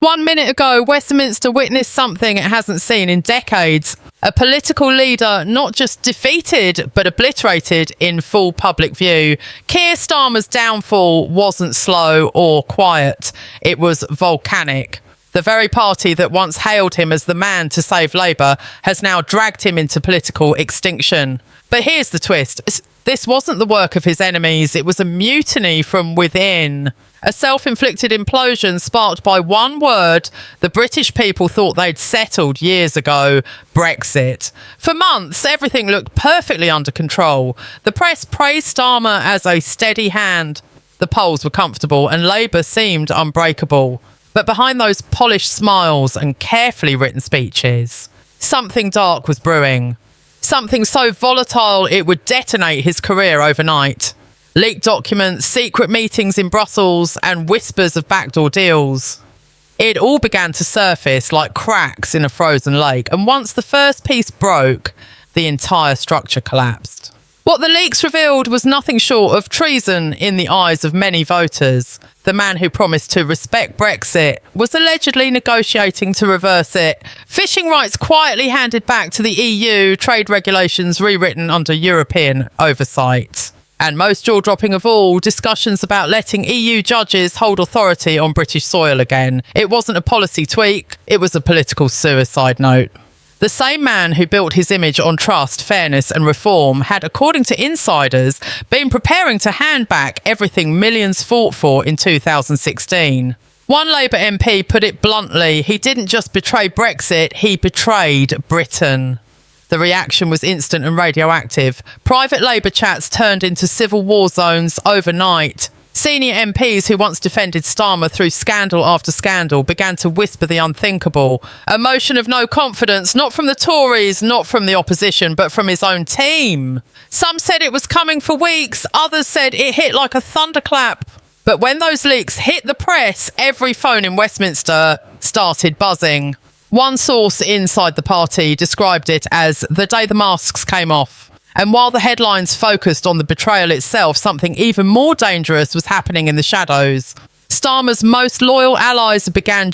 1 minute ago, Westminster witnessed something it hasn't seen in decades. A political leader not just defeated, but obliterated in full public view. Keir Starmer's downfall wasn't slow or quiet. It was volcanic. The very party that once hailed him as the man to save Labour has now dragged him into political extinction. But here's the twist. This wasn't the work of his enemies. It was a mutiny from within. A self-inflicted implosion sparked by one word the British people thought they'd settled years ago: Brexit. For months, everything looked perfectly under control. The press praised Starmer as a steady hand. The polls were comfortable and Labour seemed unbreakable. But behind those polished smiles and carefully written speeches, something dark was brewing. Something so volatile it would detonate his career overnight. Leaked documents, secret meetings in Brussels, and whispers of backdoor deals. It all began to surface like cracks in a frozen lake, and once the first piece broke, the entire structure collapsed. What the leaks revealed was nothing short of treason in the eyes of many voters. The man who promised to respect Brexit was allegedly negotiating to reverse it. Fishing rights quietly handed back to the EU, trade regulations rewritten under European oversight. And most jaw-dropping of all, discussions about letting EU judges hold authority on British soil again. It wasn't a policy tweak, it was a political suicide note. The same man who built his image on trust, fairness and reform had, according to insiders, been preparing to hand back everything millions fought for in 2016. One Labour MP put it bluntly: he didn't just betray Brexit, he betrayed Britain. The reaction was instant and radioactive. Private Labour chats turned into civil war zones overnight. Senior MPs who once defended Starmer through scandal after scandal began to whisper the unthinkable. A motion of no confidence, not from the Tories, not from the opposition, but from his own team. Some said it was coming for weeks, others said it hit like a thunderclap. But when those leaks hit the press, every phone in Westminster started buzzing. One source inside the party described it as the day the masks came off. And while the headlines focused on the betrayal itself, something even more dangerous was happening in the shadows. Starmer's most loyal allies began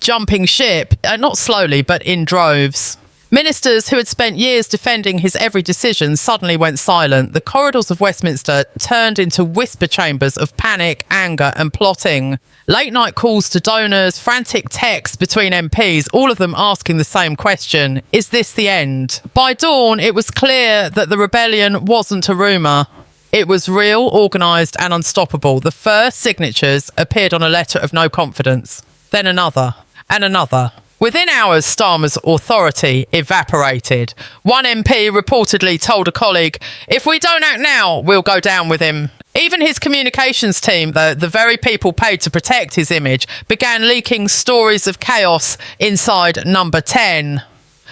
jumping ship, not slowly, but in droves. Ministers who had spent years defending his every decision suddenly went silent. The corridors of Westminster turned into whisper chambers of panic, anger and plotting. Late-night calls to donors, frantic texts between MPs, all of them asking the same question: is this the end? By dawn, it was clear that the rebellion wasn't a rumour. It was real, organised and unstoppable. The first signatures appeared on a letter of no confidence. Then another, and another. Within hours, Starmer's authority evaporated. One MP reportedly told a colleague, "If we don't act now, we'll go down with him." Even his communications team, though, the very people paid to protect his image, began leaking stories of chaos inside Number 10.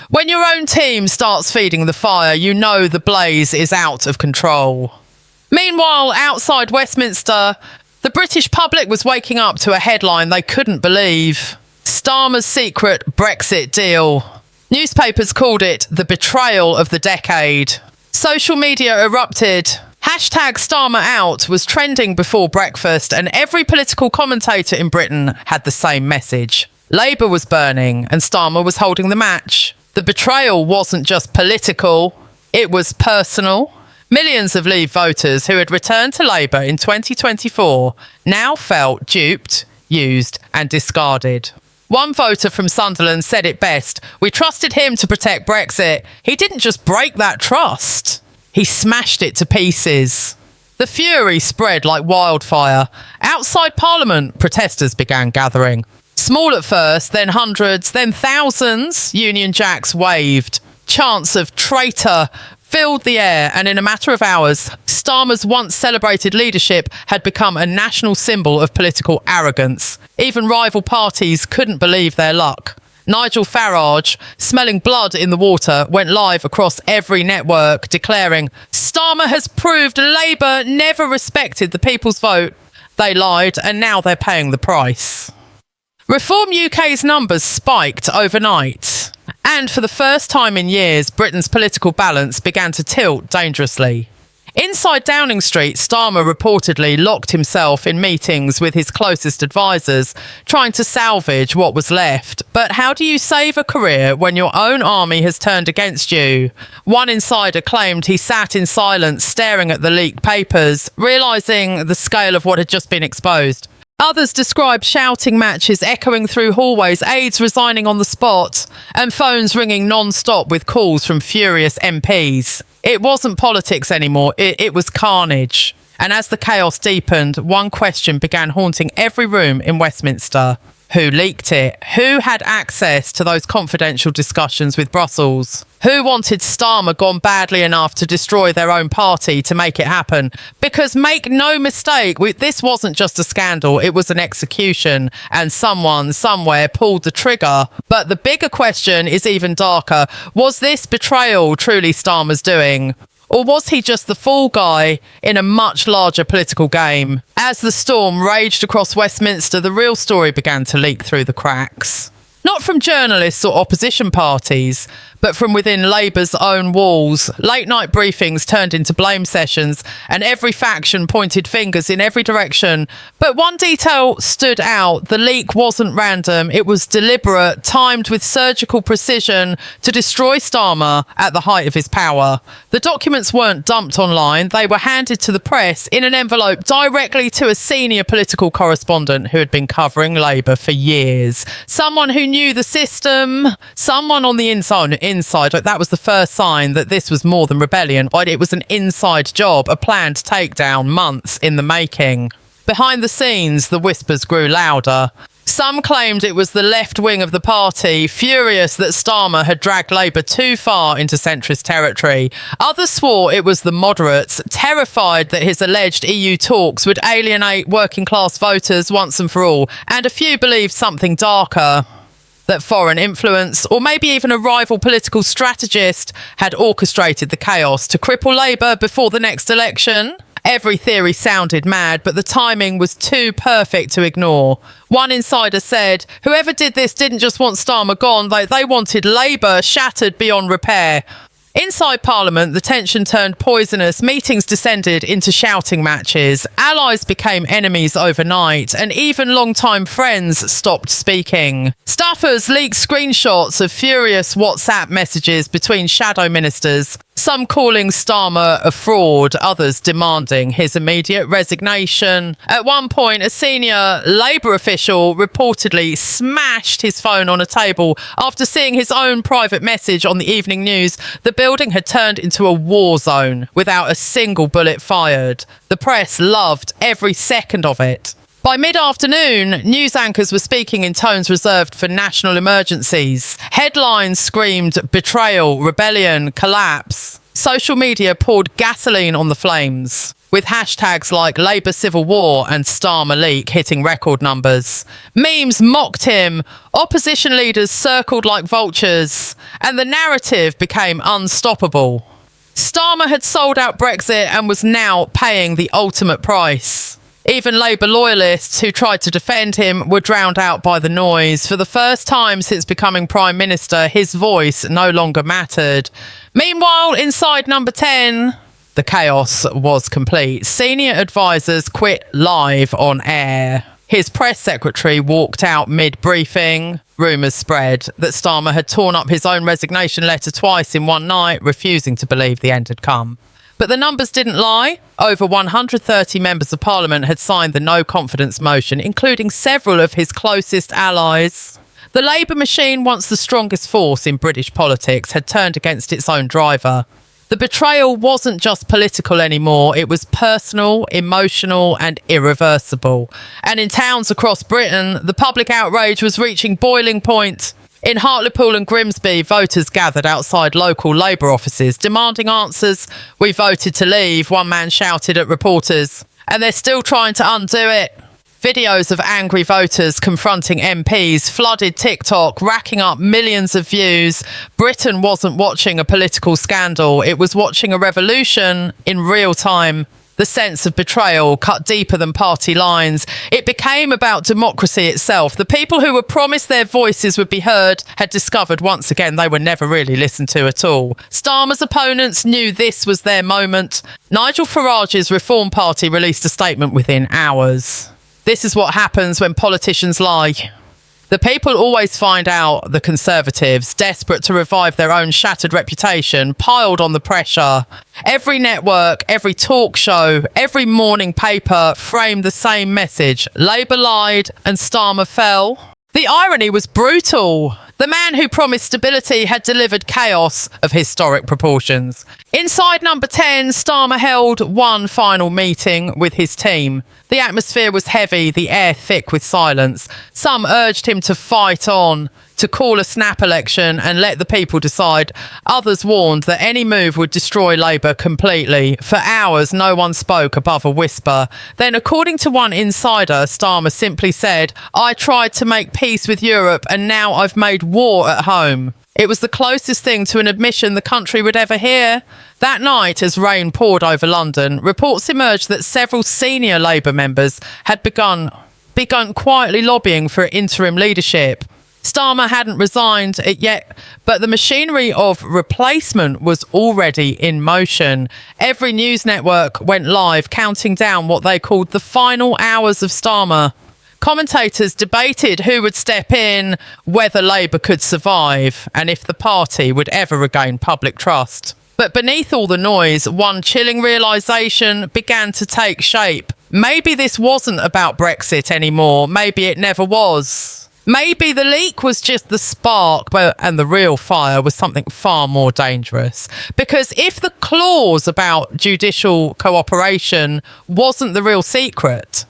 When your own team starts feeding the fire, you know the blaze is out of control. Meanwhile, outside Westminster, the British public was waking up to a headline they couldn't believe: Starmer's secret Brexit deal. Newspapers called it the betrayal of the decade. Social media erupted. Hashtag Starmer Out was trending before breakfast, and every political commentator in Britain had the same message. Labour was burning and Starmer was holding the match. The betrayal wasn't just political, it was personal. Millions of Leave voters who had returned to Labour in 2024 now felt duped, used and discarded. One voter from Sunderland said it best: "We trusted him to protect Brexit. He didn't just break that trust, he smashed it to pieces." The fury spread like wildfire. Outside Parliament, protesters began gathering. Small at first, then hundreds, then thousands. Union Jacks waved. Chants of "traitor" filled the air, and in a matter of hours, Starmer's once celebrated leadership had become a national symbol of political arrogance. Even rival parties couldn't believe their luck. Nigel Farage, smelling blood in the water, went live across every network, declaring, "Starmer has proved Labour never respected the people's vote. They lied, and now they're paying the price." Reform UK's numbers spiked overnight. And for the first time in years, Britain's political balance began to tilt dangerously. Inside Downing Street, Starmer reportedly locked himself in meetings with his closest advisors, trying to salvage what was left. But how do you save a career when your own army has turned against you? One insider claimed he sat in silence staring at the leaked papers, realising the scale of what had just been exposed. Others described shouting matches echoing through hallways, aides resigning on the spot, and phones ringing non-stop with calls from furious MPs. It wasn't politics anymore, it was carnage. And as the chaos deepened, one question began haunting every room in Westminster. Who leaked it? Who had access to those confidential discussions with Brussels? Who wanted Starmer gone badly enough to destroy their own party to make it happen? Because make no mistake, this wasn't just a scandal, it was an execution, and someone somewhere pulled the trigger. But the bigger question is even darker. Was this betrayal truly Starmer's doing? Or was he just the fall guy in a much larger political game? As the storm raged across Westminster, the real story began to leak through the cracks. Not from journalists or opposition parties, but from within Labour's own walls. Late-night briefings turned into blame sessions, and every faction pointed fingers in every direction. But one detail stood out. The leak wasn't random. It was deliberate, timed with surgical precision to destroy Starmer at the height of his power. The documents weren't dumped online. They were handed to the press in an envelope directly to a senior political correspondent who had been covering Labour for years. Someone who knew the system, someone on the inside. That was the first sign that this was more than rebellion. It was an inside job, a planned takedown, months in the making. Behind the scenes, the whispers grew louder. Some claimed it was the left wing of the party, furious that Starmer had dragged Labour too far into centrist territory. Others swore it was the moderates, terrified that his alleged EU talks would alienate working class voters once and for all. And a few believed something darker, that foreign influence, or maybe even a rival political strategist, had orchestrated the chaos to cripple Labour before the next election. Every theory sounded mad, but the timing was too perfect to ignore. One insider said, whoever did this didn't just want Starmer gone, they wanted Labour shattered beyond repair. Inside Parliament, the tension turned poisonous. Meetings descended into shouting matches. Allies became enemies overnight, and even long-time friends stopped speaking. Staffers leaked screenshots of furious WhatsApp messages between shadow ministers, some calling Starmer a fraud, others demanding his immediate resignation. At one point, a senior Labour official reportedly smashed his phone on a table after seeing his own private message on the evening news. The building had turned into a war zone without a single bullet fired. The press loved every second of it. By mid-afternoon, news anchors were speaking in tones reserved for national emergencies. Headlines screamed betrayal, rebellion, collapse. Social media poured gasoline on the flames, with hashtags like Labour Civil War and Starmer Leak hitting record numbers. Memes mocked him, opposition leaders circled like vultures, and the narrative became unstoppable. Starmer had sold out Brexit and was now paying the ultimate price. Even Labour loyalists who tried to defend him were drowned out by the noise. For the first time since becoming Prime Minister, his voice no longer mattered. Meanwhile, inside Number 10, the chaos was complete. Senior advisors quit live on air. His press secretary walked out mid-briefing. Rumours spread that Starmer had torn up his own resignation letter twice in one night, refusing to believe the end had come. But the numbers didn't lie. Over 130 members of Parliament had signed the no confidence motion, including several of his closest allies. The Labour machine, once the strongest force in British politics, had turned against its own driver. The betrayal wasn't just political anymore, it was personal, emotional and irreversible. And in towns across Britain, the public outrage was reaching boiling point. In Hartlepool and Grimsby, voters gathered outside local Labour offices, demanding answers. "We voted to leave," one man shouted at reporters. "And they're still trying to undo it." Videos of angry voters confronting MPs flooded TikTok, racking up millions of views. Britain wasn't watching a political scandal, it was watching a revolution in real time. The The sense of betrayal cut deeper than party lines. It became about democracy itself. The people who were promised their voices would be heard had discovered once again they were never really listened to at all. Starmer's opponents knew this was their moment. Nigel Farage's Reform Party released a statement within hours. This is what happens when politicians lie. The people always find out. The Conservatives, desperate to revive their own shattered reputation, piled on the pressure. Every network, every talk show, every morning paper framed the same message. Labour lied and Starmer fell. The irony was brutal. The man who promised stability had delivered chaos of historic proportions. Inside number 10, Starmer held one final meeting with his team. The atmosphere was heavy, the air thick with silence. Some urged him to fight on, to call a snap election and let the people decide. Others warned that any move would destroy Labour completely. For hours, no one spoke above a whisper. Then, according to one insider, Starmer simply said, "I tried to make peace with Europe and now I've made war at home." It was the closest thing to an admission the country would ever hear. That night, as rain poured over London, reports emerged that several senior Labour members had begun quietly lobbying for interim leadership. Starmer hadn't resigned yet, but the machinery of replacement was already in motion. Every news network went live, counting down what they called the final hours of Starmer. Commentators debated who would step in, whether Labour could survive, and if the party would ever regain public trust. But beneath all the noise, one chilling realisation began to take shape. Maybe this wasn't about Brexit anymore. Maybe it never was. Maybe the leak was just the spark, and the real fire was something far more dangerous. Because if the clause about judicial cooperation wasn't the real secret,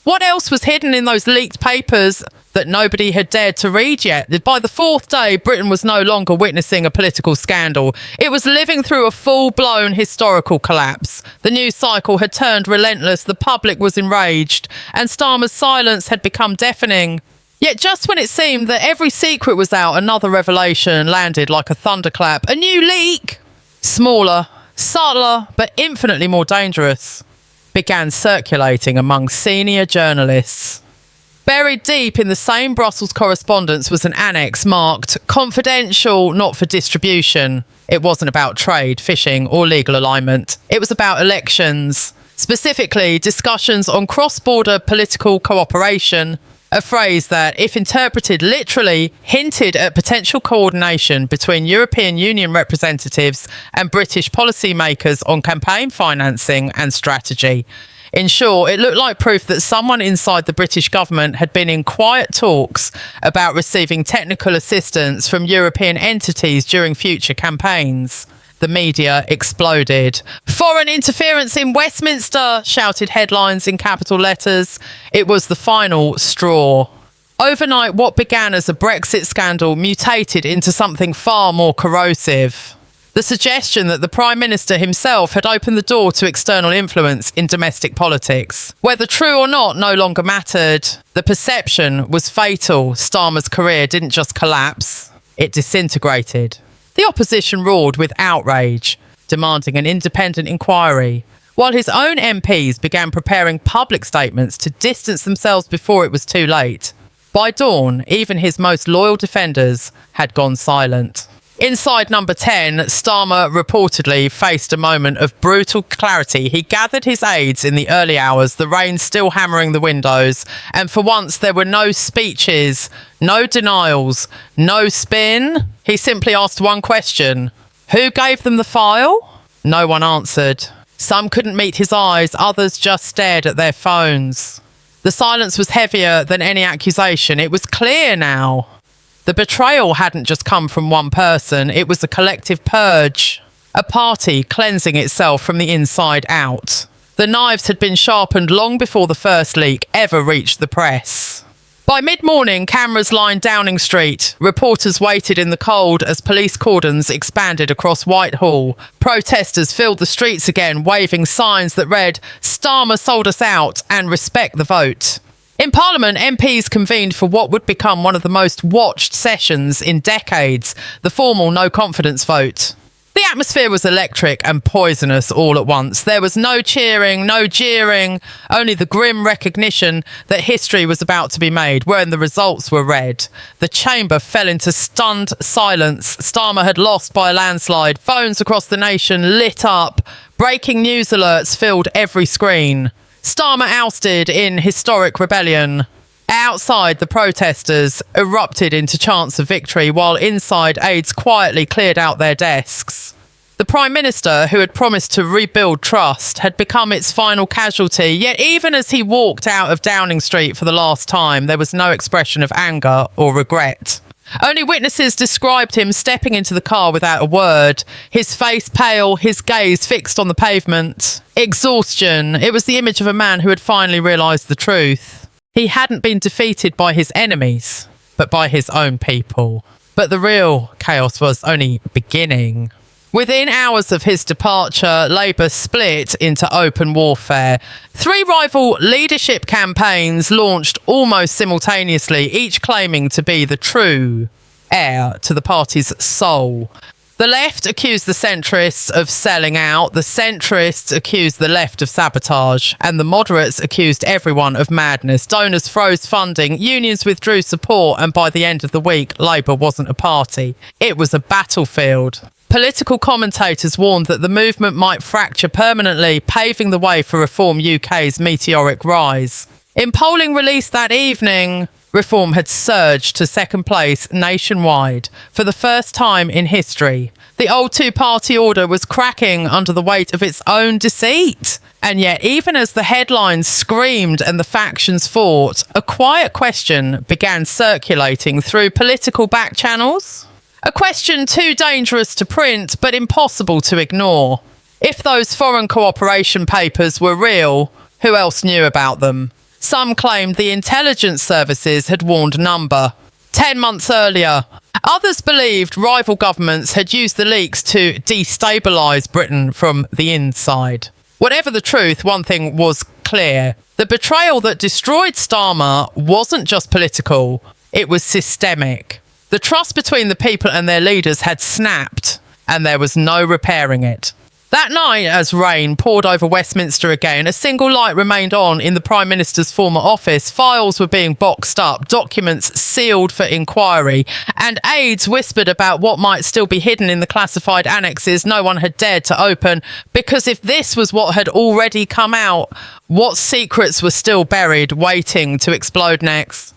what else was hidden in those leaked papers that nobody had dared to read yet? By the fourth day, Britain was no longer witnessing a political scandal. It was living through a full-blown historical collapse. The news cycle had turned relentless, the public was enraged, and Starmer's silence had become deafening. Yet just when it seemed that every secret was out, another revelation landed like a thunderclap. A new leak, smaller, subtler, but infinitely more dangerous, began circulating among senior journalists. Buried deep in the same Brussels correspondence was an annex marked confidential, not for distribution. It wasn't about trade, fishing, or legal alignment. It was about elections, specifically discussions on cross-border political cooperation, a phrase that, if interpreted literally, hinted at potential coordination between European Union representatives and British policymakers on campaign financing and strategy. In short, it looked like proof that someone inside the British government had been in quiet talks about receiving technical assistance from European entities during future campaigns. The media exploded. "Foreign interference in Westminster," shouted headlines in capital letters. It was the final straw. Overnight, what began as a Brexit scandal mutated into something far more corrosive. The suggestion that the Prime Minister himself had opened the door to external influence in domestic politics. Whether true or not no longer mattered. The perception was fatal. Starmer's career didn't just collapse, it disintegrated. The opposition roared with outrage, demanding an independent inquiry, while his own MPs began preparing public statements to distance themselves before it was too late. By dawn, even his most loyal defenders had gone silent. Inside number 10, Starmer reportedly faced a moment of brutal clarity. He gathered his aides in the early hours, the rain still hammering the windows, and for once there were no speeches, no denials, no spin. He simply asked one question: who gave them the file? No one answered. Some couldn't meet his eyes, others just stared at their phones. The silence was heavier than any accusation. It was clear now. The betrayal hadn't just come from one person, it was a collective purge. A party cleansing itself from the inside out. The knives had been sharpened long before the first leak ever reached the press. By mid-morning, cameras lined Downing Street. Reporters waited in the cold as police cordons expanded across Whitehall. Protesters filled the streets again, waving signs that read, "Starmer sold us out" and "Respect the vote." In Parliament, MPs convened for what would become one of the most watched sessions in decades, the formal no-confidence vote. The atmosphere was electric and poisonous all at once. There was no cheering, no jeering, only the grim recognition that history was about to be made when the results were read. The chamber fell into stunned silence. Starmer had lost by a landslide. Phones across the nation lit up. Breaking news alerts filled every screen. Starmer ousted in historic rebellion. Outside, the protesters erupted into chants of victory, while inside, aides quietly cleared out their desks. The Prime Minister, who had promised to rebuild trust, had become its final casualty, yet even as he walked out of Downing Street for the last time, there was no expression of anger or regret. Only witnesses described him stepping into the car without a word, his face pale, his gaze fixed on the pavement. Exhaustion. It was the image of a man who had finally realised the truth. He hadn't been defeated by his enemies, but by his own people. But the real chaos was only beginning. Within hours of his departure, Labour split into open warfare. 3 rival leadership campaigns launched almost simultaneously, each claiming to be the true heir to the party's soul. The left accused the centrists of selling out, the centrists accused the left of sabotage, and the moderates accused everyone of madness. Donors froze funding, unions withdrew support, and by the end of the week, Labour wasn't a party. It was a battlefield. Political commentators warned that the movement might fracture permanently, paving the way for Reform UK's meteoric rise. In polling released that evening, Reform had surged to second place nationwide for the first time in history. The old two-party order was cracking under the weight of its own deceit. And yet, even as the headlines screamed and the factions fought, a quiet question began circulating through political back channels. A question too dangerous to print, but impossible to ignore. If those foreign cooperation papers were real, who else knew about them? Some claimed the intelligence services had warned Number 10 months earlier. Others believed rival governments had used the leaks to destabilise Britain from the inside. Whatever the truth, one thing was clear. The betrayal that destroyed Starmer wasn't just political, it was systemic. The trust between the people and their leaders had snapped, and there was no repairing it. That night, as rain poured over Westminster again, a single light remained on in the Prime Minister's former office. Files were being boxed up, documents sealed for inquiry, and aides whispered about what might still be hidden in the classified annexes no one had dared to open, because if this was what had already come out, what secrets were still buried, waiting to explode next?